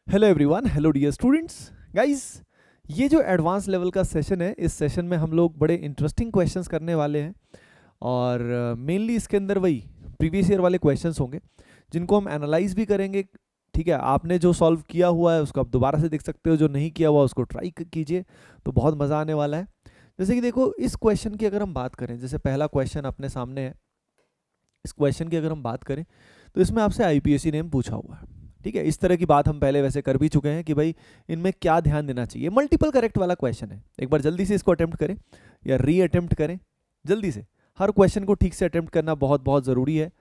Hello everyone, hello dear students. Guys, ये जो advance level का सेशन है, इस सेशन में हम लोग बड़े इंटरेस्टिंग क्वेश्चंस करने वाले हैं और मेनली इसके अंदर वही प्रीवियस ईयर वाले क्वेश्चंस होंगे जिनको हम एनालाइज भी करेंगे। ठीक है, आपने जो सॉल्व किया हुआ है उसको आप दोबारा से देख सकते हो, जो नहीं किया हुआ उसको ट्राई कीजिए, तो बहुत मज़ा आने वाला है। जैसे कि देखो, इस क्वेश्चन की अगर हम बात करें, जैसे पहला क्वेश्चन अपने सामने है, इस क्वेश्चन की अगर हम बात करें तो इसमें आपसे आईपीएससी नेम पूछा हुआ है। ठीक है, इस तरह की बात हम पहले वैसे कर भी चुके हैं कि भाई इनमें क्या ध्यान देना चाहिए। मल्टीपल करेक्ट वाला क्वेश्चन है, एक बार जल्दी से इसको अटेम्प्ट करें या री अटेम्प्ट करें जल्दी से। हर क्वेश्चन को ठीक से अटेम्प्ट करना बहुत बहुत ज़रूरी है।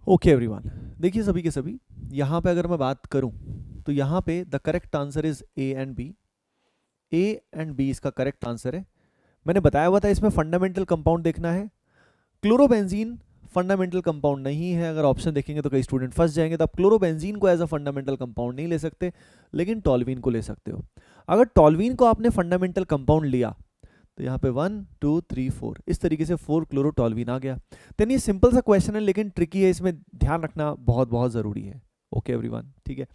ओके एवरीवन, देखिए सभी के सभी, यहाँ पे अगर मैं बात करूँ तो यहाँ पे the correct answer is A and B. A and B इसका करेक्ट आंसर है। मैंने बताया हुआ था इसमें फंडामेंटल कंपाउंड देखना है। क्लोरोबेंजीन फंडामेंटल कंपाउंड नहीं है। अगर ऑप्शन देखेंगे तो कई स्टूडेंट फंस जाएंगे, तो आप क्लोरोबेंजीन को एज अ फंडामेंटल कंपाउंड नहीं ले सकते, लेकिन टॉल्वीन को ले सकते हो। अगर टॉल्वीन को आपने फंडामेंटल कंपाउंड लिया तो यहाँ पे 1 2 3 4 इस तरीके से 4 क्लोरोटॉल्वीन आ गया। तो ये सिंपल सा क्वेश्चन है लेकिन ट्रिकी है, इसमें ध्यान रखना बहुत बहुत ज़रूरी है। ओके एवरीवन, ठीक है।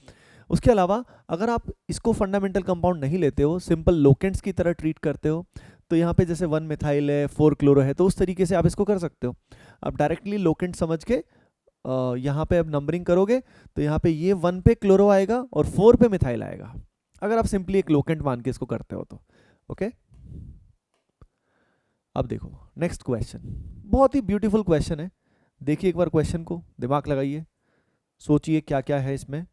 उसके अलावा अगर आप इसको फंडामेंटल कंपाउंड नहीं लेते हो, सिंपल लोकेंट्स की तरह ट्रीट करते हो, तो यहाँ पे जैसे 1 मिथाइल है, 4 क्लोरो है, तो उस तरीके से आप इसको कर सकते हो। आप डायरेक्टली लोकेंट समझ के यहाँ पे अब नंबरिंग करोगे तो यहाँ पे ये 1 पे क्लोरो आएगा और 4 पे मिथाइल आएगा, अगर आप सिंपली एक लोकेंट मान के इसको करते हो तो। ओके, अब देखो नेक्स्ट क्वेश्चन, बहुत ही ब्यूटीफुल क्वेश्चन है। देखिए एक बार क्वेश्चन को, दिमाग लगाइए, सोचिए क्या क्या है इसमें,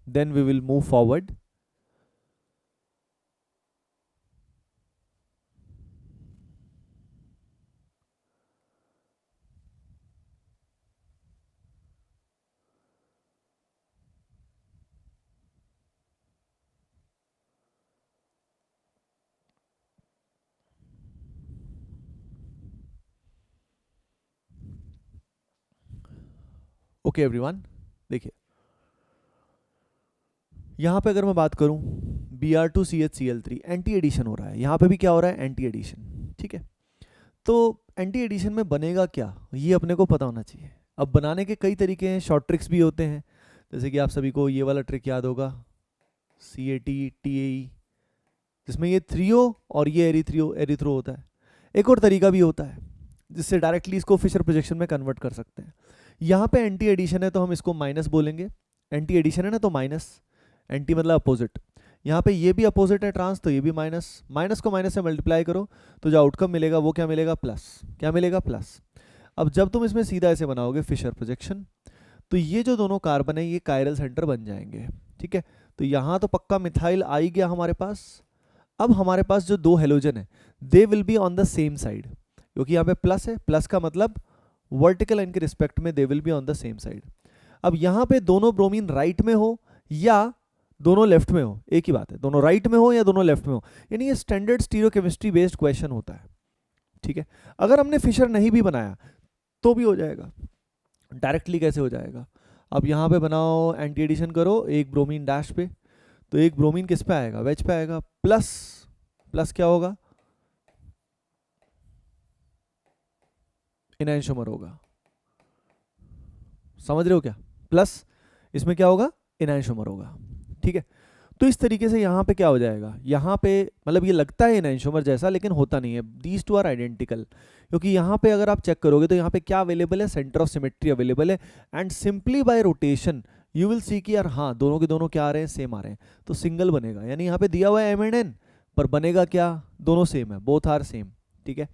then we will move forward. Okay everyone, देखिए यहाँ पे अगर मैं बात करूँ Br2CHCl3 एंटी एडिशन हो रहा है, यहाँ पे भी क्या हो रहा है, एंटी एडिशन। ठीक है, तो एंटी एडिशन में बनेगा क्या, ये अपने को पता होना चाहिए। अब बनाने के कई तरीके हैं, शॉर्ट ट्रिक्स भी होते हैं, जैसे कि आप सभी को ये वाला ट्रिक याद होगा, CAT-TAE, जिसमें ये थ्रियो और ये एरिथ्रियो एरिथ्रो होता है। एक और तरीका भी होता है जिससे डायरेक्टली इसको फिशर प्रोजेक्शन में कन्वर्ट कर सकते हैं। यहाँ पे एंटी एडिशन है तो हम इसको माइनस बोलेंगे, एंटी एडिशन है ना तो माइनस, एंटी मतलब अपोजिट। यहाँ पे ये भी अपोजिट है ट्रांस, तो ये भी माइनस, माइनस को माइनस से मल्टीप्लाई करो तो जो आउटकम मिलेगा वो क्या मिलेगा, प्लस। क्या मिलेगा, प्लस। अब जब तुम इसमें सीधा ऐसे बनाओगे फिशर प्रोजेक्शन, तो ये जो दोनों कार्बन है ये कायरल सेंटर बन जाएंगे। ठीक है, तो यहाँ तो पक्का मिथाइल आ ही गया हमारे पास। अब हमारे पास जो दो हेलोजन है they will be on the same side, क्योंकि यहाँ पे प्लस है, प्लस का मतलब वर्टिकल लाइन के रिस्पेक्ट में they will be on the same side. अब यहाँ पे दोनों ब्रोमीन राइट में हो या दोनों लेफ्ट में हो, एक ही बात है, दोनों राइट में हो या दोनों लेफ्ट में हो, यानी ये स्टैंडर्ड स्टीरियोकेमिस्ट्री बेस्ड क्वेश्चन होता है। ठीक है, अगर हमने फिशर नहीं भी बनाया तो भी हो जाएगा। डायरेक्टली कैसे हो जाएगा, अब यहाँ पे बनाओ, एंटी एडिशन करो एक ब्रोमीन डैश पे, तो एक ब्रोमीन किस पे आएगा, वेज पे आएगा, प्लस प्लस क्या होगा, इनैंशोमर होगा। समझ रहे हो क्या, प्लस इसमें क्या होगा, इनैंशोमर होगा। ठीक है, तो इस तरीके से यहाँ पे क्या हो जाएगा, यहाँ पे मतलब ये लगता है इनैंशोमर जैसा लेकिन होता नहीं है, दीज टू आर आइडेंटिकल। क्योंकि यहाँ पे अगर आप चेक करोगे तो यहाँ पे क्या अवेलेबल है, सेंटर ऑफ सिमेट्री अवेलेबल है, and simply by rotation you will see कि यार हाँ दोनों के दोनों क्या आ रहे हैं, सेम आ रहे हैं, तो सिंगल बनेगा। यानी यहाँ पे दिया हुआ है एम एंड एन, पर बनेगा क्या, दोनों सेम है, बोथ आर सेम। ठीक है,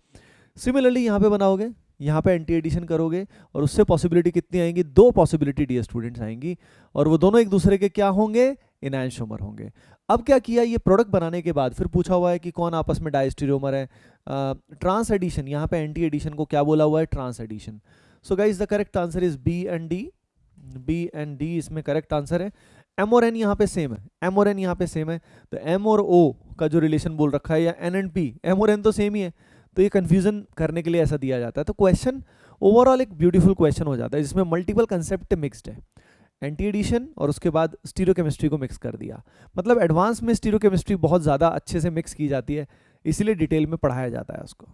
सिमिलरली यहाँ पे बनाओगे, यहाँ पे एंटी एडिशन करोगे और उससे पॉसिबिलिटी कितनी आएंगी, दो पॉसिबिलिटी डियर स्टूडेंट्स आएंगी, और वो दोनों एक दूसरे के क्या होंगे, इनैंशोमर होंगे। अब क्या किया, ये प्रोडक्ट बनाने के बाद फिर पूछा हुआ है कि कौन आपस में डायस्टीरियोमर है, ट्रांस एडिशन, यहाँ पे एंटी एडिशन को क्या बोला हुआ है, trans addition. So guys the correct answer is B and D, B and D इसमें करेक्ट आंसर है। एम और एन यहाँ पे सेम है, एम और एन यहाँ पे सेम है, तो एम और ओ का जो रिलेशन बोल रखा है, या एन एंड पी, एम और एन तो सेम ही है, तो ये कंफ्यूजन करने के लिए ऐसा दिया जाता है। तो क्वेश्चन ओवरऑल एक ब्यूटीफुल क्वेश्चन हो जाता है जिसमें मल्टीपल कंसेप्ट मिक्स्ड है। एंटी एडिशन और उसके बाद स्टीरियोकेमिस्ट्री को मिक्स कर दिया। मतलब एडवांस में स्टीरियोकेमिस्ट्री बहुत ज़्यादा अच्छे से मिक्स की जाती है, इसीलिए डिटेल में पढ़ाया जाता है उसको।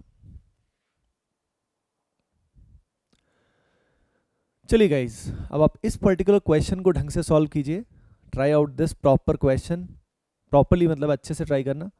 चलिए गाइज, अब आप इस पर्टिकुलर क्वेश्चन को ढंग से सॉल्व कीजिए। Try out this proper question, properly मतलब अच्छे से ट्राई करना।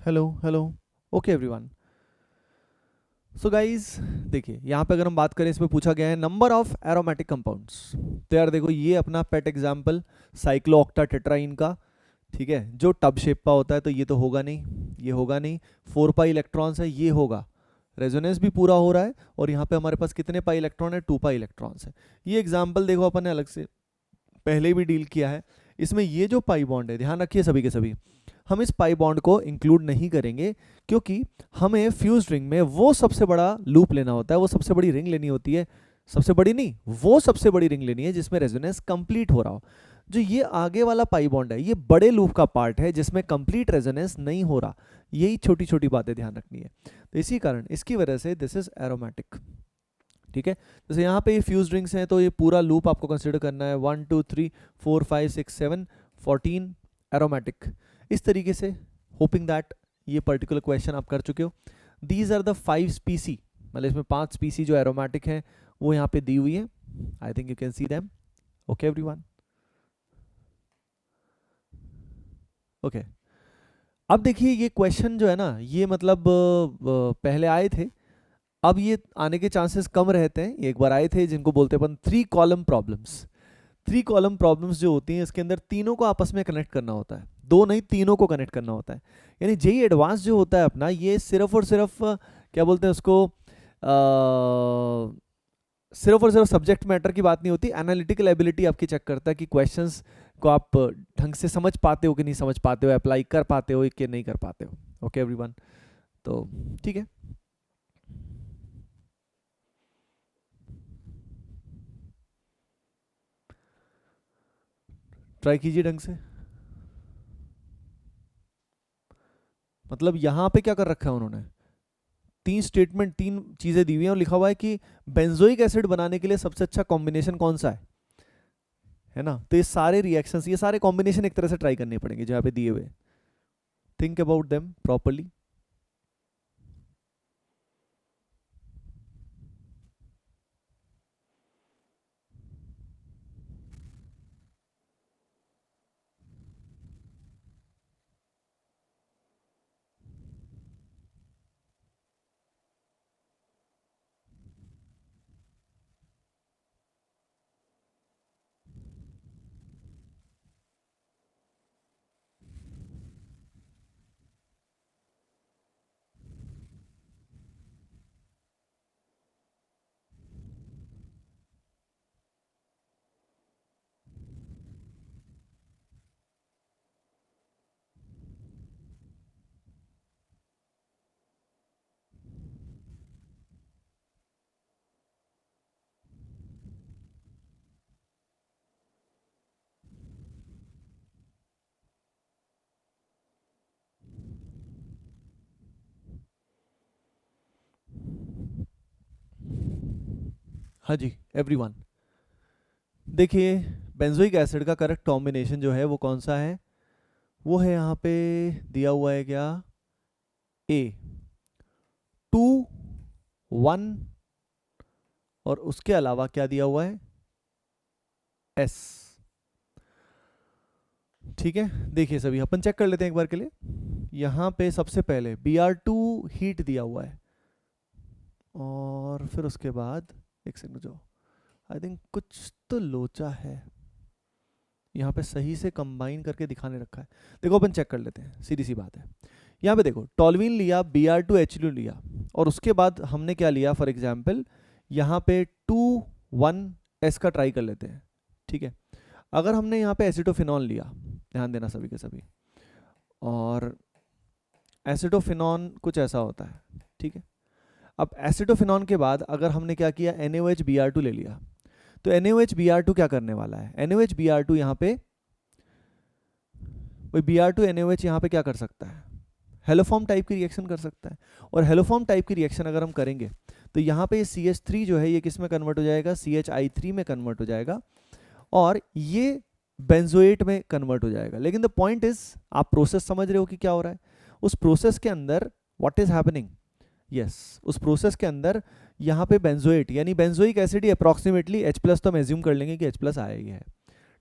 Hello hello, okay everyone. So guys देखिए, यहाँ पे अगर हम बात करें, इसमें पूछा गया है नंबर ऑफ एरोमेटिक कंपाउंड्स। तो यार देखो, ये अपना पेट एग्जाम्पल साइक्लोऑक्टा टेट्राइन का, ठीक है, जो टब शेप का होता है, तो ये तो होगा नहीं, ये होगा नहीं। 4 पाई इलेक्ट्रॉन्स है, ये होगा। रेजोनेंस भी पूरा हो रहा है, और यहाँ पे हमारे पास कितने पाई इलेक्ट्रॉन है, 2 पाई इलेक्ट्रॉन्स है। ये एग्जाम्पल देखो अपन ने अलग से पहले भी डील किया है। इसमें ये जो पाई बॉन्ड है, ध्यान रखिए सभी के सभी, हम इस पाई बॉन्ड को इंक्लूड नहीं करेंगे, क्योंकि हमें फ्यूज रिंग में वो सबसे बड़ा लूप लेना होता है, वो सबसे बड़ी रिंग लेनी होती है। सबसे बड़ी नहीं, वो सबसे बड़ी रिंग लेनी है जिसमें रेजोनेंस कंप्लीट हो रहा हो। जो ये आगे वाला पाई बॉन्ड है, ये बड़े लूप का पार्ट है जिसमें कंप्लीट रेजोनेंस नहीं हो रहा। यही छोटी छोटी बातें ध्यान रखनी है। तो इसी कारण, इसकी वजह से दिस इज एरोमेटिक, ठीक है। जैसे यहाँ पे ये फ्यूज रिंग्स हैं, तो ये पूरा लूप आपको कंसिडर करना है, 1 2 3 4 5 6 7 14 एरोमेटिक। इस तरीके से, होपिंग दैट ये पर्टिकुलर क्वेश्चन आप कर चुके हो। दीज आर द 5 स्पीसी, मतलब इसमें 5 स्पीसी जो एरोमेटिक हैं वो यहाँ पे दी हुई है। I think you can see them. Okay everyone, okay. अब देखिए, ये क्वेश्चन जो है ना, ये मतलब पहले आए थे, अब ये आने के चांसेस कम रहते हैं। एक बार आए थे जिनको बोलते हैं अपन 3 कॉलम प्रॉब्लम्स। 3 कॉलम प्रॉब्लम्स जो होती हैं, इसके अंदर तीनों को आपस में कनेक्ट करना होता है, दो नहीं तीनों को कनेक्ट करना होता है। यानी जेई एडवांस जो होता है अपना, ये सिर्फ और सिर्फ क्या बोलते हैं उसको, सिर्फ और सिर्फ सब्जेक्ट मैटर की बात नहीं होती, एनालिटिकल एबिलिटी आपकी चेक करता है कि क्वेश्चंस को आप ढंग से समझ पाते हो कि नहीं समझ पाते हो, अप्लाई कर पाते हो कि नहीं कर पाते हो। ओके एवरीवन, तो ठीक है। ट्राई कीजिए ढंग से। मतलब यहाँ पे क्या कर रखा है उन्होंने, 3 स्टेटमेंट, 3 चीजें दी हुई हैं, और लिखा हुआ है कि बेंजोइक एसिड बनाने के लिए सबसे अच्छा कॉम्बिनेशन कौन सा है ना। तो ये सारे रिएक्शंस, ये सारे कॉम्बिनेशन एक तरह से ट्राई करने पड़ेंगे जो यहाँ पे दिए हुए। Think about them properly. हाँ जी एवरीवन, देखिए, बेंजोइक एसिड का करेक्ट कॉम्बिनेशन जो है वो कौन सा है, वो है यहाँ पे दिया हुआ है क्या, ए 2 1, और उसके अलावा क्या दिया हुआ है, एस। ठीक है, देखिए सभी अपन चेक कर लेते हैं एक बार के लिए। यहाँ पे सबसे पहले Br2 हीट दिया हुआ है, और फिर उसके बाद एक सेकंड जो आई थिंक कुछ तो लोचा है यहाँ पे, सही से कंबाइन करके दिखाने रखा है। देखो अपन चेक कर लेते हैं, सीधी सी बात है। यहाँ पे देखो टॉल्यूइन लिया, Br2HCl लिया, और उसके बाद हमने क्या लिया, फॉर एग्जाम्पल यहाँ पे 2,1S का ट्राई कर लेते हैं। ठीक है, अगर हमने यहाँ पे एसिटोफिनॉल लिया, ध्यान देना सभी के सभी, और एसिटोफिनॉन कुछ ऐसा होता है। ठीक है, अब एसिटोफिनॉन के बाद अगर हमने क्या किया, NaOH ले लिया, तो NaOH क्या करने वाला है, NaOH यहाँ पे, वही Br2 NaOH यहाँ पे क्या कर सकता है, हेलोफॉर्म टाइप की रिएक्शन कर सकता है। और हेलोफॉर्म टाइप की रिएक्शन अगर हम करेंगे तो यहाँ पे CH3 जो है ये किस में कन्वर्ट हो जाएगा, CHI3 में कन्वर्ट हो जाएगा, और ये बेंजोएट में कन्वर्ट हो जाएगा। लेकिन द पॉइंट इज, आप प्रोसेस समझ रहे हो कि क्या हो रहा है उस प्रोसेस के अंदर, व्हाट इज हैपनिंग, यस, उस प्रोसेस के अंदर यहाँ पे बेंजोएट यानी बेंजोइक एसिड ही अप्रॉक्सीमेटली H+ तो हम एज्यूम कर लेंगे कि H+ आया ही है।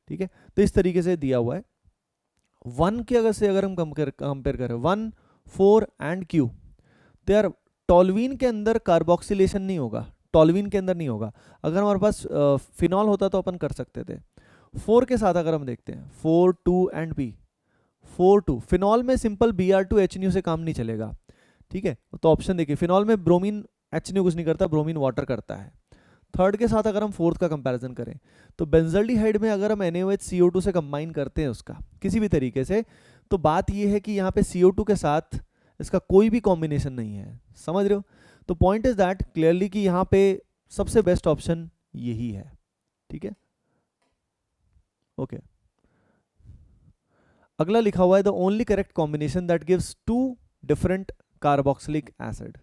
ठीक है, तो इस तरीके से दिया हुआ है। 1 के अगर हम कंपेयर करें 1, 4 एंड Q, तो यार टॉल्यूइन के अंदर कार्बोक्सिलेशन नहीं होगा, टॉल्यूइन के अंदर नहीं होगा। अगर हमारे पास फिनॉल होता तो अपन कर सकते थे। 4 के साथ अगर हम देखते हैं 4, 2 एंड P, 4, 2, फिनॉल में सिंपल Br2HNU से काम नहीं चलेगा। ठीक है, तो ऑप्शन देखिए, फिनॉल में ब्रोमीन HNU कुछ नहीं करता, ब्रोमीन वाटर करता है। थर्ड के साथ अगर हम फोर्थ का कंपैरिजन करें तो बेंजल्डिहाइड में अगर हम NaOH CO2 से कंबाइन करते हैं उसका किसी भी तरीके से, तो बात ये है कि यहाँ पे CO2 के साथ इसका कोई भी कॉम्बिनेशन नहीं है, समझ रहे हो। तो पॉइंट इज दैट क्लियरली कि यहाँ पे सबसे बेस्ट ऑप्शन यही है। ठीक है, ओके। अगला लिखा हुआ है the only correct combination that gives 2 different carboxylic acid.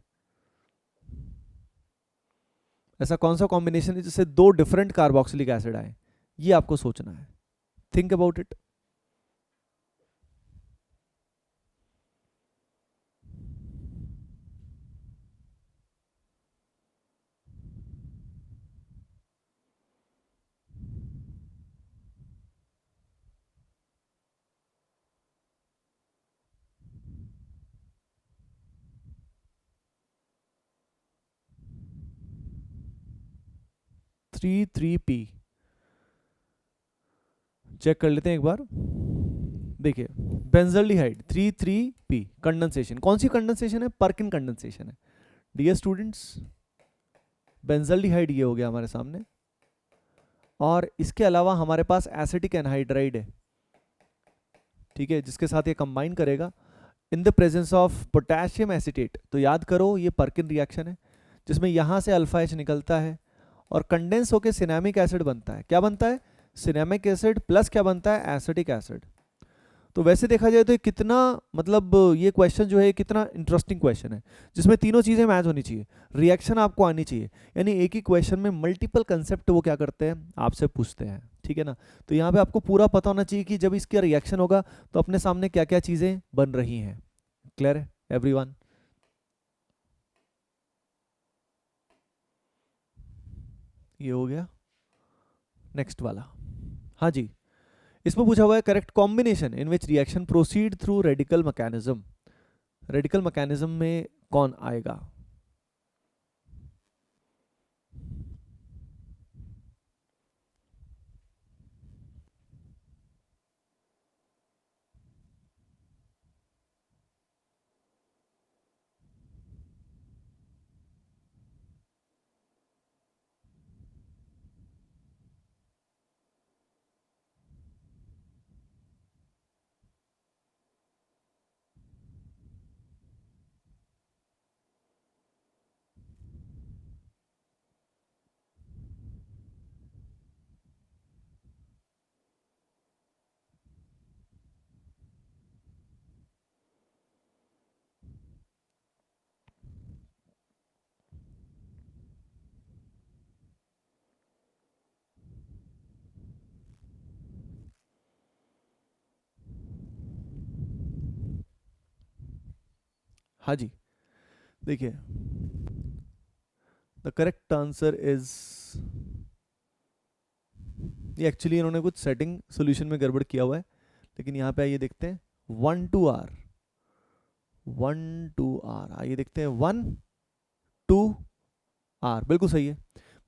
ऐसा कौन सा कॉम्बिनेशन है जिससे 2 डिफरेंट कार्बोक्सिलिक एसिड आए, ये आपको सोचना है। Think about it. Three three P check कर लेते हैं एक बार। देखिए बेंजल्डिहाइड 3,3P कंडेंसेशन, कौन सी कंडेंसेशन है, पर्किन कंडेंसेशन है। डियर स्टूडेंट्स, बेंजल्डिहाइड ये हो गया हमारे सामने, और इसके अलावा हमारे पास एसिटिक एनहाइड्राइड है। ठीक है, जिसके साथ ये कंबाइन करेगा in the presence of potassium acetate. तो याद करो ये पर्किन रिएक्शन है जिसमें यहाँ से अल्फा H निकलता है और कंडेंस होकर सिनेमिक एसिड बनता है। क्या बनता है, सिनेमिक एसिड प्लस क्या बनता है, एसिटिक एसिड। तो वैसे देखा जाए तो ये कितना, मतलब ये क्वेश्चन जो है कितना इंटरेस्टिंग क्वेश्चन है जिसमें तीनों चीज़ें मैच होनी चाहिए, रिएक्शन आपको आनी चाहिए, यानी एक ही क्वेश्चन में मल्टीपल कंसेप्ट वो क्या करते हैं आपसे पूछते हैं। ठीक है ना, तो यहाँ पे आपको पूरा पता होना चाहिए कि जब इसका रिएक्शन होगा तो अपने सामने क्या क्या चीज़ें बन रही हैं। क्लियर है एवरीवन? ये हो गया। नेक्स्ट वाला, हाँ जी, इसमें पूछा हुआ है correct combination in which reaction proceed through radical mechanism. Radical mechanism में कौन आएगा? हाँ जी, देखिए द करेक्ट आंसर इज, ये एक्चुअली इन्होंने कुछ सेटिंग सॉल्यूशन में गड़बड़ किया हुआ है, लेकिन यहाँ पे आइए देखते हैं 1 2 R, 1 2 R, आइए देखते हैं 1 2 R, बिल्कुल सही है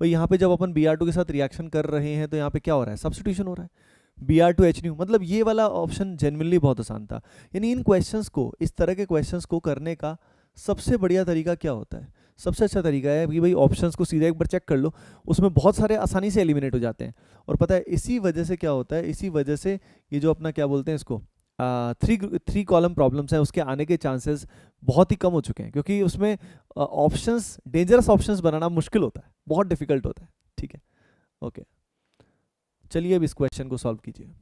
भाई। यहाँ पे जब अपन Br2 के साथ रिएक्शन कर रहे हैं तो यहाँ पे क्या हो रहा है, सब्स्टिट्यूशन हो रहा है, Br2 H न्यू। मतलब ये वाला ऑप्शन जेन्युइनली बहुत आसान था। यानी इन क्वेश्चंस को, इस तरह के क्वेश्चंस को करने का सबसे बढ़िया तरीका क्या होता है, सबसे अच्छा तरीका है कि भाई ऑप्शंस को सीधा एक बार चेक कर लो, उसमें बहुत सारे आसानी से एलिमिनेट हो जाते हैं। और पता है इसी वजह से क्या होता है, इसी वजह से ये जो अपना क्या बोलते हैं इसको, थ्री कॉलम प्रॉब्लम्स हैं, उसके आने के चांसेस बहुत ही कम हो चुके हैं, क्योंकि उसमें ऑप्शंस, डेंजरस ऑप्शंस बनाना मुश्किल होता है, बहुत डिफिकल्ट होता है। ठीक है, ओके, चलिए अब इस क्वेश्चन को सॉल्व कीजिए।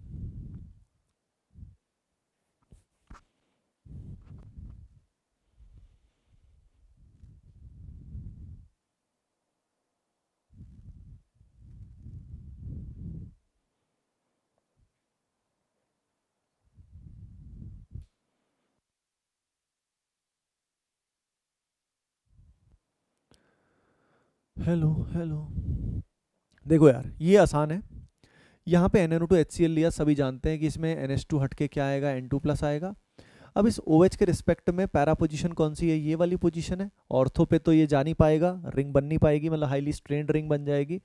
हेलो हेलो, देखो यार ये आसान है। यहाँ पे NaO2 HCl लिया, सभी जानते हैं कि इसमें NH2 हट के क्या आएगा, N2 प्लस आएगा। अब इस OH के रिस्पेक्ट में पैरा पोजीशन कौन सी है, ये वाली पोजीशन है। ऑर्थो पे तो ये जा नहीं पाएगा, रिंग बन नहीं पाएगी, मतलब हाईली स्ट्रेन्ड रिंग बन जाएगी।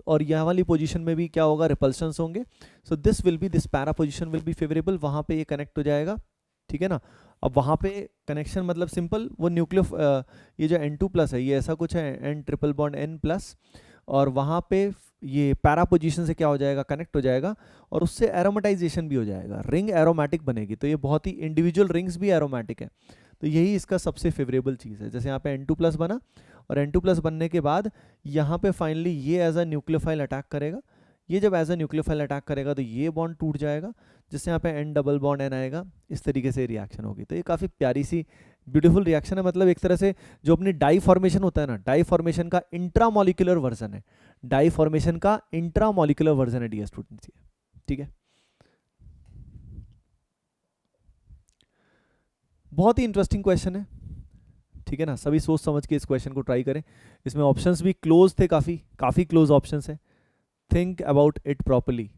और यहाँ वाली पोजीशन में भी क्या होगा, रिपल्शंस होंगे। So this will be, this para position will be favourable, वहाँ पे ये कनेक्ट हो जाएगा। ठीक है ना। अब वहाँ पे कनेक्शन मतलब सिंपल, वो न्यूक्लियो ये जो N2 प्लस है ये ऐसा कुछ है, N triple bond N plus, और वहाँ पे ये पैरा पोजीशन से क्या हो जाएगा, कनेक्ट हो जाएगा, और उससे एरोमेटाइजेशन भी हो जाएगा, रिंग एरोमेटिक बनेगी। तो ये बहुत ही, इंडिविजुअल रिंग्स भी एरोमेटिक है, तो यही इसका सबसे फेवरेबल चीज़ है। जैसे यहाँ पे N2 प्लस बना, और N2 प्लस बनने के बाद यहाँ पे फाइनली ये एज अ न्यूक्लियोफाइल अटैक करेगा। ये जब एज अ न्यूक्लियोफाइल अटैक करेगा तो ये बॉन्ड टूट जाएगा, जिससे यहाँ पे N डबल बॉन्ड N आएगा। इस तरीके से रिएक्शन होगी। तो ये काफ़ी प्यारी सी ब्यूटीफुल रिएक्शन है। मतलब एक तरह से जो अपनी डाई फॉर्मेशन होता है ना, डाई फॉर्मेशन का इंट्रामोलिकुलर वर्जन है, डाई फॉर्मेशन का इंट्रामोलिकुलर वर्जन है डियर स्टूडेंट्स। ठीक है, बहुत ही इंटरेस्टिंग क्वेश्चन है। ठीक है ना, सभी सोच समझ के इस क्वेश्चन को ट्राई करें। इसमें ऑप्शंस भी क्लोज थे, काफ़ी काफ़ी क्लोज ऑप्शंस है। Think about it properly.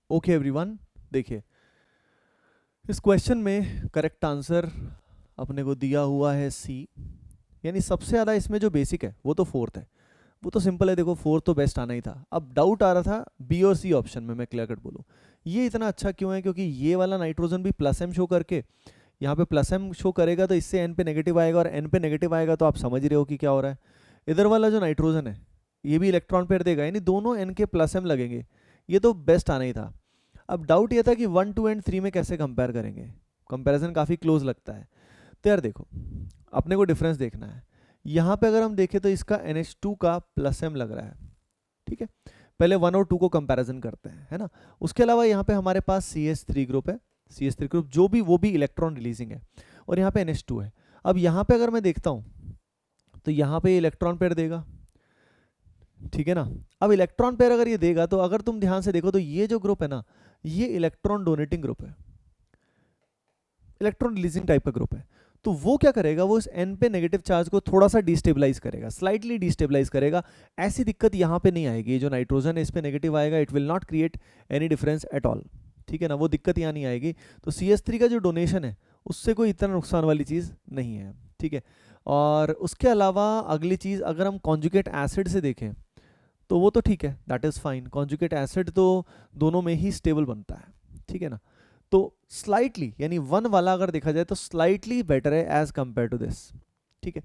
Okay everyone, देखिए इस क्वेश्चन में करेक्ट आंसर अपने को दिया हुआ है सी। यानी सबसे ज़्यादा इसमें जो बेसिक है वो तो फोर्थ है, वो तो सिंपल है। देखो फोर्थ तो बेस्ट आना ही था। अब डाउट आ रहा था बी और सी ऑप्शन में, मैं क्लियर कट बोलूँ ये इतना अच्छा क्यों है, क्योंकि ये वाला नाइट्रोजन भी प्लस एम शो करके यहाँ पे प्लस एम शो करेगा, तो इससे एन पे नेगेटिव आएगा, और एन पे नेगेटिव आएगा तो आप समझ रहे हो कि क्या हो रहा है। इधर वाला जो नाइट्रोजन है ये भी इलेक्ट्रॉन पेयर देगा, यानी दोनों एन के प्लस एम लगेंगे। ये तो बेस्ट आना ही था। अब डाउट ये था कि 1 2 एंड 3 में कैसे कंपेयर करेंगे, कंपैरिजन काफ़ी क्लोज लगता है। तो यार देखो अपने को डिफरेंस देखना है। यहाँ पे अगर हम देखें तो इसका NH2 का प्लस एम लग रहा है। ठीक है, पहले 1 और 2 को कंपैरिजन करते हैं, है ना। उसके अलावा यहाँ पे हमारे पास CH3 ग्रुप है, CH3 ग्रुप जो भी, वो भी इलेक्ट्रॉन रिलीजिंग है, और यहाँ पे NH2 है। अब यहाँ पे अगर मैं देखता हूँ तो यहाँ पे इलेक्ट्रॉन पेयर देगा। ठीक है ना। अब इलेक्ट्रॉन पेयर अगर ये देगा तो अगर तुम ध्यान से देखो तो ये जो ग्रुप है ना, ये इलेक्ट्रॉन डोनेटिंग ग्रुप है, इलेक्ट्रॉन रिलीजिंग टाइप का ग्रुप है। तो वो क्या करेगा, वो इस एन पे नेगेटिव चार्ज को थोड़ा सा डिस्टेबलाइज करेगा, स्लाइटली डिस्टेबलाइज करेगा। ऐसी दिक्कत यहाँ पे नहीं आएगी, जो नाइट्रोजन है इस पे नेगेटिव आएगा, it will not create any difference at all. ठीक है ना, वो दिक्कत यहाँ नहीं आएगी। तो CH3 का जो डोनेशन है उससे कोई इतना नुकसान वाली चीज़ नहीं है। ठीक है, और उसके अलावा अगली चीज़ अगर हम कॉन्जुगेट एसिड से देखें तो वो तो ठीक है, that is fine. Conjugate acid तो दोनों में ही स्टेबल बनता है। ठीक है ना। तो स्लाइटली, यानी 1 वाला अगर देखा जाए तो स्लाइटली बेटर है एज कंपेयर टू दिस। ठीक है,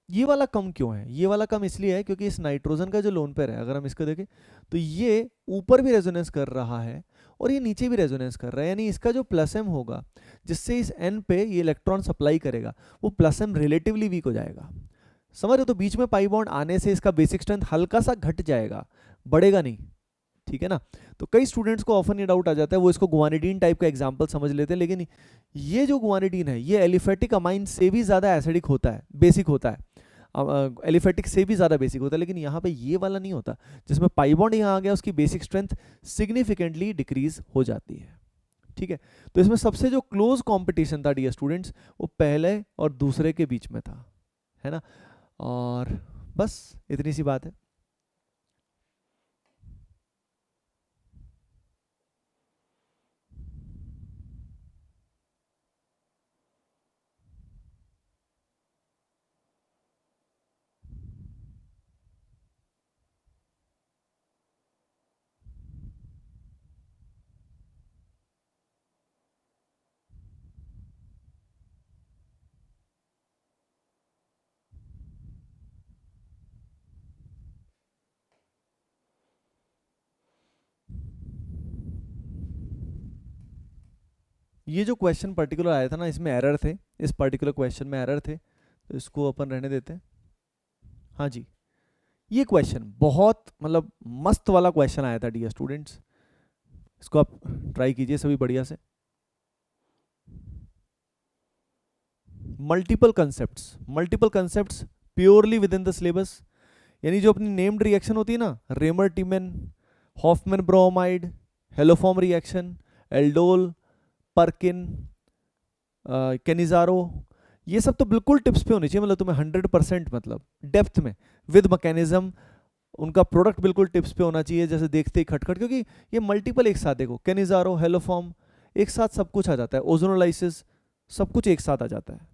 ये वाला कम क्यों है? ये वाला कम इसलिए है क्योंकि इस नाइट्रोजन का जो लोन पेयर है, अगर हम इसको देखें तो ये ऊपर भी रेजोनेंस कर रहा है और ये नीचे भी रेजोनेंस कर रहा है, यानी इसका जो प्लस एम होगा जिससे इस एन पे ये इलेक्ट्रॉन सप्लाई करेगा, वो प्लस एम रिलेटिवली वीक हो जाएगा। समझ रहे हो? तो बीच में पाई बॉन्ड आने से इसका बेसिक स्ट्रेंथ हल्का सा घट जाएगा, बढ़ेगा नहीं। ठीक है ना? तो कई स्टूडेंट्स को ऑफन ये डाउट आ जाता है, वो इसको गुआनिडीन टाइप का एग्जांपल समझ लेते हैं, लेकिन ये जो गुआनिडीन है ये एलिफेटिक अमाइन से भी ज़्यादा एसिडिक होता है, बेसिक होता है, एलिफेटिक से भी ज़्यादा बेसिक होता है, लेकिन यहाँ पे ये वाला नहीं होता। जिसमें पाई बॉन्ड यहाँ आ गया, उसकी बेसिक स्ट्रेंथ सिग्निफिकेंटली डिक्रीज हो जाती है। ठीक है, तो इसमें सबसे जो क्लोज कंपटीशन था डियर स्टूडेंट्स, वो पहले और दूसरे के बीच में था, है ना? और बस इतनी सी बात है। ये जो क्वेश्चन पर्टिकुलर आया था ना, इसमें एरर थे, इस पर्टिकुलर क्वेश्चन में एरर थे, तो इसको अपन रहने देते हैं। हाँ जी, ये क्वेश्चन बहुत मतलब मस्त वाला क्वेश्चन आया था डियर स्टूडेंट्स, इसको आप ट्राई कीजिए सभी बढ़िया से। Multiple concepts purely within the syllabus, यानी जो अपनी नेम्ड रिएक्शन होती है ना, Reimer Tiemann, Hofmann bromide, haloform reaction, aldol, Perkin, Cannizzaro, ये सब तो बिल्कुल टिप्स पे होनी चाहिए, मतलब तुम्हें 100% मतलब डेप्थ में विद मैकेनिज्म उनका प्रोडक्ट बिल्कुल टिप्स पे होना चाहिए, जैसे देखते ही खटखट, क्योंकि ये मल्टीपल एक साथ देखो, कैनिजारो, हेलोफॉर्म, एक साथ सब कुछ आ जाता है, ओजोनोलाइसिस, सब कुछ एक साथ आ जाता है।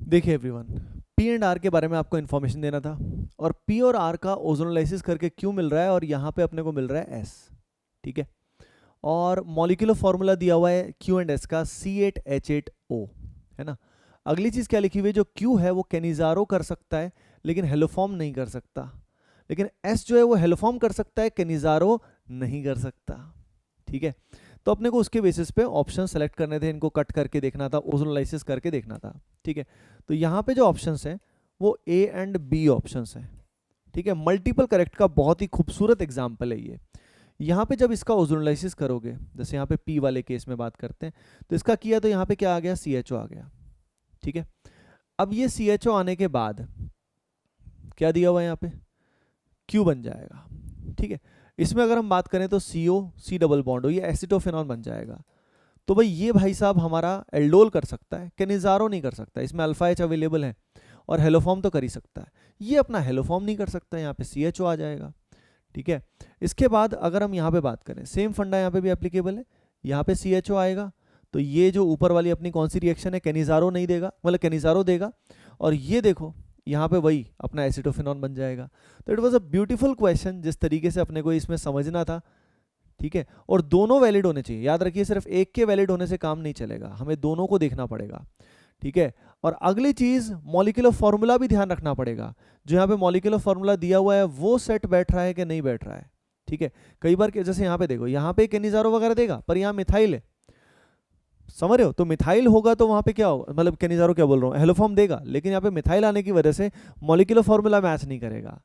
देखिए एवरीवन, पी एंड आर के बारे में आपको इन्फॉर्मेशन देना था, और पी और आर का ओजोनोलाइसिस करके क्यों मिल रहा है, और यहाँ पे अपने को मिल रहा है एस। ठीक है, और मॉलिक्यूलर फॉर्मूला दिया हुआ है क्यू एंड एस का C8H8O, है ना? अगली चीज़ क्या लिखी हुई है, जो क्यू है वो कैनिजारो कर सकता है लेकिन हेलोफॉर्म नहीं कर सकता, लेकिन एस जो है वो हेलोफॉर्म कर सकता है, कैनिजारो नहीं कर सकता। ठीक है, तो अपने को उसके बेसिस पे ऑप्शन सेलेक्ट करने थे, इनको कट करके देखना था, ओजोनोलाइसिस करके देखना था। ठीक है, तो यहाँ पे जो ऑप्शंस हैं वो ए एंड बी ऑप्शंस हैं। ठीक है, मल्टीपल करेक्ट का बहुत ही खूबसूरत एग्जाम्पल है ये। यहाँ पे जब इसका ओजोनोलाइसिस करोगे, जैसे यहाँ पे पी वाले केस में बात करते हैं, तो इसका किया तो यहाँ पे क्या आ गया, CHO आ गया। ठीक है, अब ये CHO आने के बाद क्या दिया हुआ है यहाँ पे, Q बन जाएगा। ठीक है, इसमें अगर हम बात करें तो CO C डबल बॉन्ड हो, ये एसिटोफेनॉल बन जाएगा। तो भाई ये भाई साहब हमारा एल्डोल कर सकता है, कैनिजारो नहीं कर सकता, इसमें अल्फा H अवेलेबल है, और हेलोफॉर्म तो कर ही सकता है, ये अपना हेलोफॉर्म नहीं कर सकता, यहाँ पे CHO आ जाएगा। ठीक है, इसके बाद अगर हम यहाँ पे बात करें, सेम फंडा यहाँ पे भी एप्लीकेबल है, यहाँ पे CHO आएगा, तो ये जो ऊपर वाली अपनी कौन सी रिएक्शन है, कैनिजारो नहीं देगा, मतलब कैनिजारो देगा, और ये देखो यहाँ पे वही अपना एसिटोफेनॉल बन जाएगा। तो it was a beautiful question, जिस तरीके से अपने को इसमें समझना था। ठीक है, और दोनों वैलिड होने चाहिए, याद रखिए, सिर्फ एक के वैलिड होने से काम नहीं चलेगा, हमें दोनों को देखना पड़ेगा। ठीक है, और अगली चीज मॉलिक्यूलर फॉर्मूला भी ध्यान रखना पड़ेगा, जो यहाँ पे मॉलिक्यूलर फॉर्मूला दिया हुआ है वो सेट बैठ रहा है कि नहीं बैठ रहा है। ठीक है, कई बार जैसे यहाँ पे देखो, यहाँ पे कैनिजारो वगैरह देगा, पर यहाँ मिथाइल है, समझ रहे हो? तो मिथाइल होगा तो वहाँ पे क्या होगा, मतलब कैनिजारो क्या बोल रहा हूँ, हेलोफॉर्म देगा, लेकिन यहाँ पे मिथाइल आने की वजह से मॉलिक्यूलर फॉर्मूला मैच नहीं करेगा।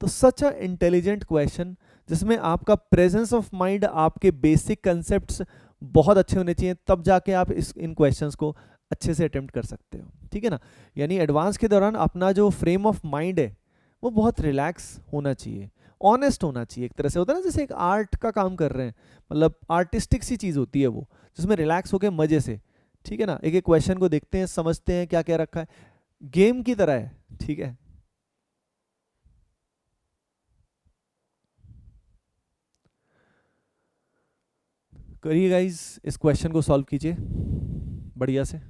तो सच अ इंटेलिजेंट क्वेश्चन जिसमें आपका प्रेजेंस ऑफ माइंड, आपके बेसिक कंसेप्ट्स बहुत अच्छे होने चाहिए, तब जाके आप इन क्वेश्चंस को अच्छे से अटेम्प्ट कर सकते हो, ठीक है ना। यानी एडवांस के दौरान अपना जो फ्रेम ऑफ माइंड है वो बहुत रिलैक्स होना चाहिए, ऑनेस्ट होना चाहिए। एक तरह से होता है ना, जैसे एक आर्ट का काम कर रहे हैं, मतलब आर्टिस्टिक सी चीज़ होती है वो, जिसमें रिलैक्स होके मजे से, ठीक है ना, एक एक क्वेश्चन को देखते हैं, समझते हैं क्या क्या रखा है, गेम की तरह है, ठीक है। करिए गाइज, इस क्वेश्चन को सॉल्व कीजिए बढ़िया से।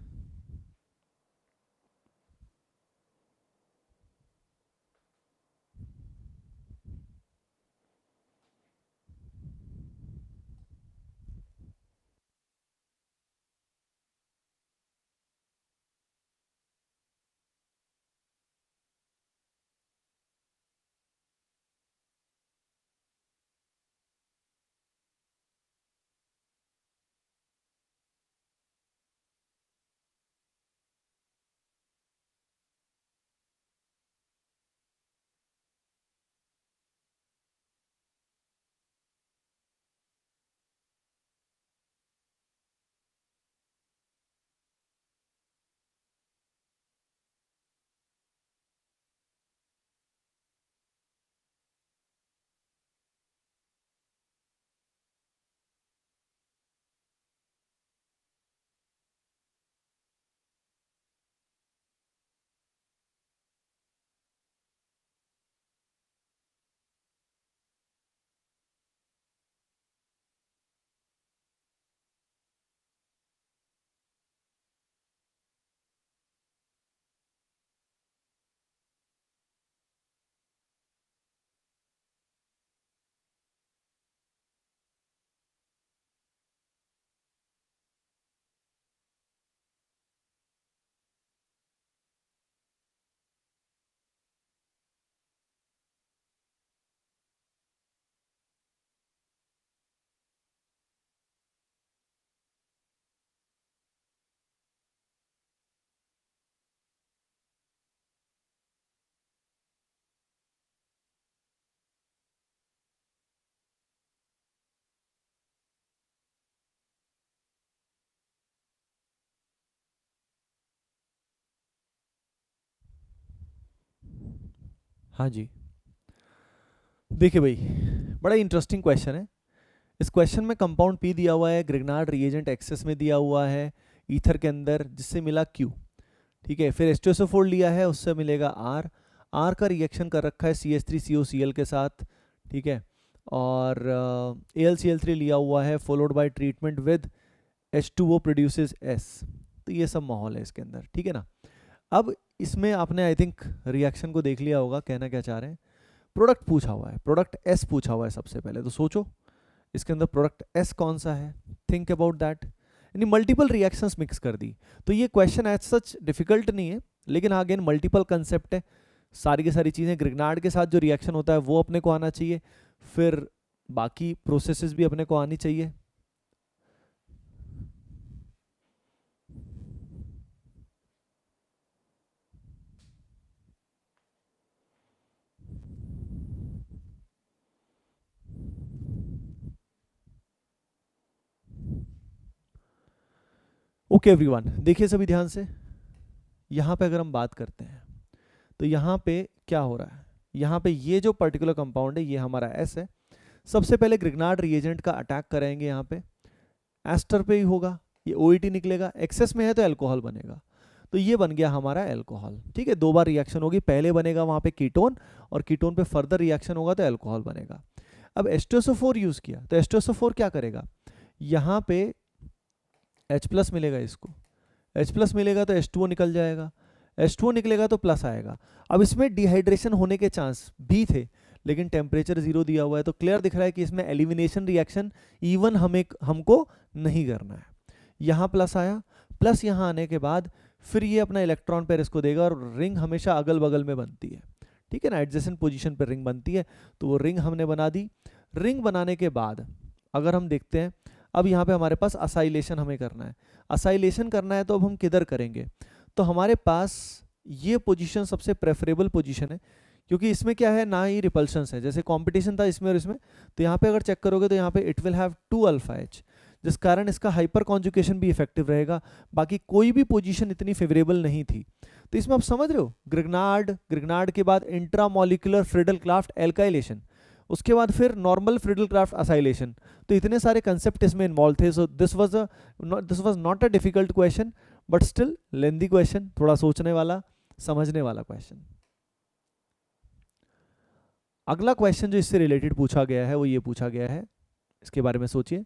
हाँ जी, देखिए भाई, बड़ा इंटरेस्टिंग क्वेश्चन है। इस क्वेश्चन में कंपाउंड पी दिया हुआ है, ग्रिग्नार्ड रिएजेंट एक्सेस में दिया हुआ है ईथर के अंदर, जिससे मिला क्यू, ठीक है। फिर H2SO4 लिया है, उससे मिलेगा आर, आर का रिएक्शन कर रखा है CH3COCl के साथ, ठीक है। और AlCl3 लिया हुआ है, followed by treatment with H2O produces S। तो ये सब माहौल है इसके अंदर, ठीक है ना। अब इसमें आपने आई थिंक रिएक्शन को देख लिया होगा, कहना क्या चाह रहे हैं। प्रोडक्ट पूछा हुआ है, प्रोडक्ट S पूछा हुआ है सबसे पहले, तो सोचो इसके अंदर प्रोडक्ट S कौन सा है, थिंक अबाउट दैट। यानी मल्टीपल रिएक्शंस मिक्स कर दी, तो ये क्वेश्चन एज सच डिफिकल्ट नहीं है, लेकिन अगेन मल्टीपल कंसेप्ट है, सारी की सारी चीज़ें। ग्रिग्नार्ड के साथ जो रिएक्शन होता है वो अपने को आना चाहिए, फिर बाकी प्रोसेसेस भी अपने को आनी चाहिए। ओके एवरीवन, देखिए सभी ध्यान से, यहाँ पे अगर हम बात करते हैं तो यहाँ पे क्या हो रहा है, यहाँ पे ये जो पर्टिकुलर कंपाउंड है ये हमारा S है। सबसे पहले ग्रिग्नार्ड रिएजेंट का अटैक करेंगे, यहाँ पे एस्टर पे ही होगा, ये OET निकलेगा, एक्सेस में है तो अल्कोहल बनेगा, तो ये बन गया हमारा अल्कोहल, ठीक है। दो बार रिएक्शन होगी, पहले बनेगा वहाँ पे कीटोन, और कीटोन पे फर्दर रिएक्शन होगा तो अल्कोहल बनेगा। अब H2SO4 यूज़ किया तो H2SO4 क्या करेगा, यहाँ पे H प्लस मिलेगा, इसको H प्लस मिलेगा तो H2O निकल जाएगा, H2O निकलेगा तो प्लस आएगा। अब इसमें डिहाइड्रेशन होने के चांस भी थे, लेकिन टेम्परेचर 0 दिया हुआ है, तो क्लियर दिख रहा है कि इसमें एलिमिनेशन रिएक्शन इवन हमको नहीं करना है। यहाँ प्लस आया, प्लस यहाँ आने के बाद फिर ये अपना इलेक्ट्रॉन पेयर इसको देगा, और रिंग हमेशा अगल बगल में बनती है, ठीक है ना, एडजेसेंट पोजीशन पर रिंग बनती है, तो वो रिंग हमने बना दी। रिंग बनाने के बाद अगर हम देखते हैं, अब यहाँ पे हमारे पास असाइलेशन हमें करना है। असाइलेशन करना है तो अब हम किधर करेंगे, तो हमारे पास ये पोजीशन सबसे प्रेफरेबल पोजीशन है, क्योंकि इसमें क्या है, ना ही रिपल्शंस है, जैसे कंपटीशन था इसमें और इसमें, तो यहाँ पे अगर चेक करोगे तो यहाँ पे it will have 2 alpha H, जिस कारण इसका हाइपर कॉन्जुगेशन भी इफेक्टिव रहेगा। बाकी कोई भी पोजीशन इतनी फेवरेबल नहीं थी। तो इसमें आप समझ रहे हो, ग्रिग्नार्ड के बाद इंट्रामोलिकुलर फ्रिडल-क्राफ्ट एल्काइलेशन, उसके बाद फिर नॉर्मल फ्रिडल-क्राफ्ट असाइलेशन, तो इतने सारे कंसेप्ट इसमें इन्वॉल्व थे। So this was not a difficult question, but still lengthy question, थोड़ा सोचने वाला, समझने वाला क्वेश्चन। अगला क्वेश्चन जो इससे रिलेटेड पूछा गया है वो ये पूछा गया है, इसके बारे में सोचिए।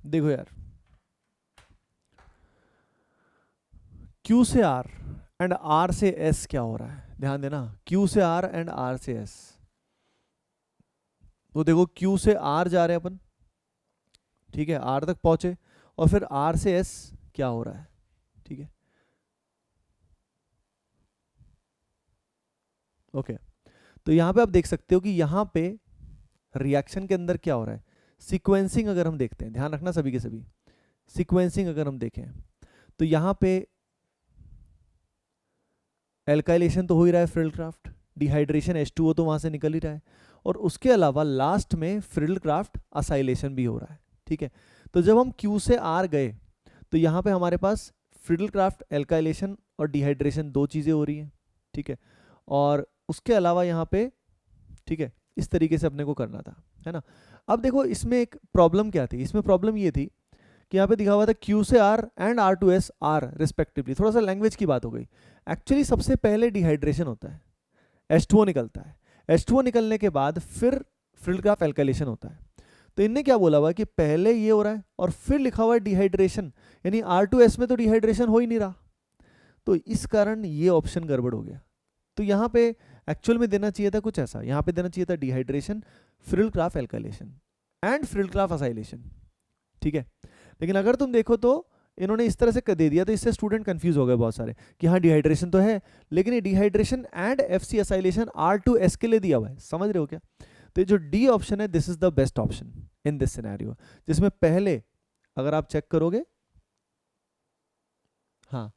देखो यार, Q से R एंड R से S क्या हो रहा है, ध्यान देना, Q से R एंड R से S। तो देखो Q से R जा रहे हैं अपन, ठीक है, R तक पहुंचे, और फिर R से S क्या हो रहा है, ठीक है, ओके। तो यहाँ पे आप देख सकते हो कि यहाँ पे रिएक्शन के अंदर क्या हो रहा है, सीक्वेंसिंग अगर हम देखते हैं, ध्यान रखना सभी के सभी, सीक्वेंसिंग अगर हम देखें तो यहाँ पे एल्काइलेशन तो हो ही रहा है फ्रिडल-क्राफ्ट, डिहाइड्रेशन H2O तो वहां से निकल ही रहा है, और उसके अलावा लास्ट में फ्रिडल-क्राफ्ट असाइलेशन भी हो रहा है, ठीक है। तो जब हम Q से R गए तो यहाँ पे हमारे पास फ्रिडल-क्राफ्ट, एल्काइलेशन और डिहाइड्रेशन 2 चीज़ें हो रही हैं, ठीक है, और उसके अलावा यहाँ पे, ठीक है, इस तरीके से अपने को करना था, है ना। अब देखो इसमें एक प्रॉब्लम क्या थी, इसमें प्रॉब्लम ये थी कि यहाँ पे दिखा हुआ था Q से R and R to S R respectively, थोड़ा सा लैंग्वेज की बात हो गई। एक्चुअली सबसे पहले डिहाइड्रेशन होता है, H2O निकलता है, H2O निकलने के बाद फिर फ्रिडल-क्राफ्ट एल्काइलेशन होता है। तो इनने क्या बोला हुआ कि पहले ये हो रहा है और फिर लिखा हुआ है डिहाइड्रेशन, यानी R to S में तो डिहाइड्रेशन हो ही नहीं रहा, तो इस कारण ये ऑप्शन गड़बड़ हो गया। तो यहाँ पे एक्चुअल में देना चाहिए था कुछ ऐसा, यहाँ पे देना चाहिए था dehydration, Friedel-craft alkylation and Friedel-craft acylation, ठीक है। लेकिन अगर तुम देखो तो इन्होंने इस तरह से दे दिया, तो इससे स्टूडेंट कंफ्यूज हो गए बहुत सारे कि हाँ डिहाइड्रेशन तो है, लेकिन ये dehydration and FC acylation R to S के लिए दिया हुआ है, समझ रहे हो क्या। तो ये जो डी ऑप्शन है, this is the best option in this scenario, जिसमें पहले अगर आप चेक करोगे, हाँ,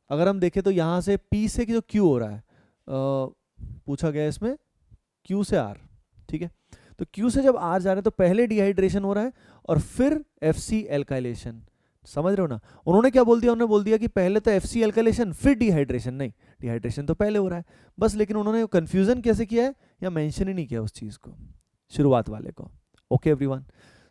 अगर हम देखें तो यहाँ से P से जो Q हो रहा है, पूछा गया इसमें Q से R, ठीक है। तो Q से जब R जा रहे हैं तो पहले डिहाइड्रेशन हो रहा है और फिर FC एल्काइलेशन, समझ रहे हो ना। उन्होंने क्या बोल दिया, उन्होंने बोल दिया कि पहले तो FC एल्काइलेशन फिर डिहाइड्रेशन, नहीं, डिहाइड्रेशन तो पहले हो रहा है बस, लेकिन उन्होंने कंफ्यूजन कैसे किया है या मेंशन ही नहीं किया उस चीज को, शुरुआत वाले को। Okay everyone,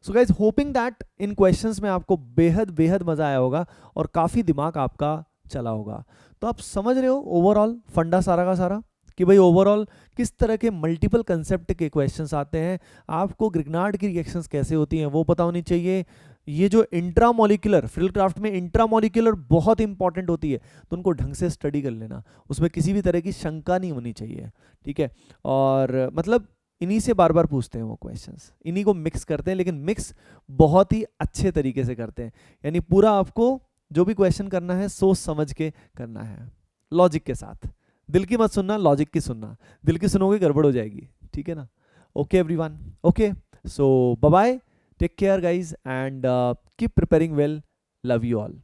so guys hoping that in questions में आपको बेहद बेहद मजा आया होगा और काफी दिमाग आपका चला होगा। तो आप समझ रहे हो ओवरऑल फंडा सारा का सारा, कि भाई ओवरऑल किस तरह के मल्टीपल कंसेप्ट के क्वेश्चंस आते हैं, आपको ग्रिग्नार्ड की रिएक्शंस कैसे होती हैं वो पता होनी चाहिए। ये जो इंट्रामोलिकुलर, फ्रिडल-क्राफ्ट में इंट्रामोलिकुलर बहुत इंपॉर्टेंट होती है, तो उनको ढंग से स्टडी कर लेना, उसमें किसी भी तरह की शंका नहीं होनी चाहिए, ठीक है। और मतलब इन्हीं से बार बार पूछते हैं वो क्वेश्चंस, इन्हीं को मिक्स करते हैं, लेकिन मिक्स बहुत ही अच्छे तरीके से करते हैं, यानी पूरा आपको जो भी क्वेश्चन करना है सोच समझ के करना है, लॉजिक के साथ। दिल की मत सुनना, लॉजिक की सुनना, दिल की सुनोगे गड़बड़ हो जाएगी, ठीक है ना। Okay everyone, okay, so bye bye, take care guys and keep preparing well, love you all.